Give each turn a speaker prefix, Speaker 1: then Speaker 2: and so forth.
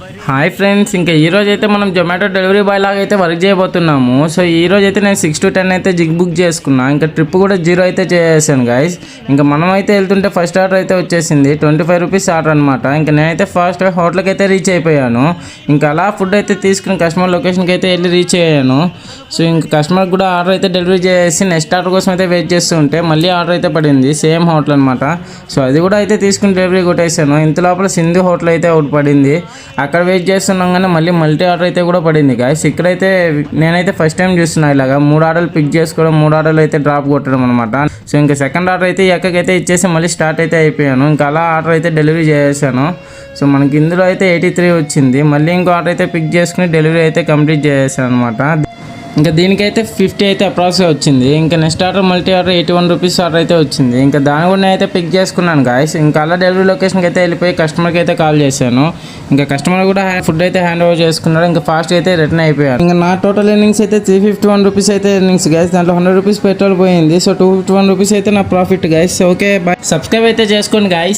Speaker 1: Hi friends, ఇంకా ఈరోజు అయితే మనం జొమాటో డెలివరీ బాయ్ లాగా అయితే వర్క్ చేయబోతున్నాము. సో ఈరోజు అయితే నేను 6 to 10 అయితే జిగ్ బుక్ చేసుకున్నా. ఇంకా ట్రిప్ కూడా 0 అయితే చేసాను గైస్. ఇంకా మనం అయితే వెళ్తుంటే ఫస్ట్ ఆర్డర్ అయితే వచ్చేసింది 25 రూపీస్ ఆర్డర్ అనమాట. ఇంకా నేనైతే ఫస్ట్ హోటల్కి అయితే రీచ్ అయిపోయాను. ఇంకా అలా ఫుడ్ అయితే తీసుకుని కస్టమర్ లొకేషన్కి అయితే వెళ్ళి రీచ్ అయ్యాను. సో ఇంకా కస్టమర్ కూడా ఆర్డర్ అయితే డెలివరీ చేసి నెక్స్ట్ ఆర్డర్ కోసం అయితే వెయిట్ చేస్తూ ఉంటే మళ్ళీ ఆర్డర్ అయితే పడింది సేమ్ హోటల్ అనమాట. సో అది కూడా అయితే తీసుకుని డెలివరీ కొట్టేసాను. ఇంత లోపల సింధు హోటల్ అయితే ఒకటి పడింది. అక్కడ వెయిట్ చేస్తున్నాం కానీ మళ్ళీ మల్టీ ఆర్డర్ అయితే కూడా పడింది గాయస్. ఇక్కడైతే నేనైతే ఫస్ట్ టైం చూస్తున్నా ఇలాగా 3 ఆర్డర్లు పిక్ చేసుకోవడం, 3 ఆర్డర్లు అయితే డ్రాప్ కొట్టడం అనమాట. సో ఇంకా సెకండ్ ఆర్డర్ అయితే ఎక్కకైతే ఇచ్చేసి మళ్ళీ స్టార్ట్ అయితే అయిపోయాను. ఇంకా అలా ఆర్డర్ అయితే డెలివరీ చేసేసాను. సో మనకి ఇందులో అయితే 83 వచ్చింది. మళ్ళీ ఇంకో ఆర్డర్ అయితే పిక్ చేసుకుని డెలివరీ అయితే కంప్లీట్ చేసేసాను అనమాట. ఇంకా దీనికైతే 50 అయితే అప్రాక్స్గా వచ్చింది. ఇంకా next order multi order 81 rupees order అయితే వచ్చింది. ఇంకా దాని కూడా నేనైతే పిక్ చేసుకున్నాను గాయస్. ఇంకా అలా డెలివరీ లొకేషన్కి అయితే వెళ్ళిపోయి కస్టమర్కి అయితే కాల్ చేశాను. ఇంకా కస్టమర్ కూడా ఫుడ్ అయితే హ్యాండ్ ఓవర్ చేసుకున్నాడు. ఇంకా ఫాస్ట్ అయితే రిటర్న్ అయిపోయాను. ఇంకా నా టోటల్ ఎర్నింగ్స్ అయితే 351 రూపీస్ అయితే ఎర్నింగ్స్ గైస్. దాంట్లో 100 రూపీస్ పెట్రోల్ పోయింది. సో 251 రూపీస్ అయితే నా profit guys. Okay bye. Subscribe అయితే చేసుకోండి గైస్.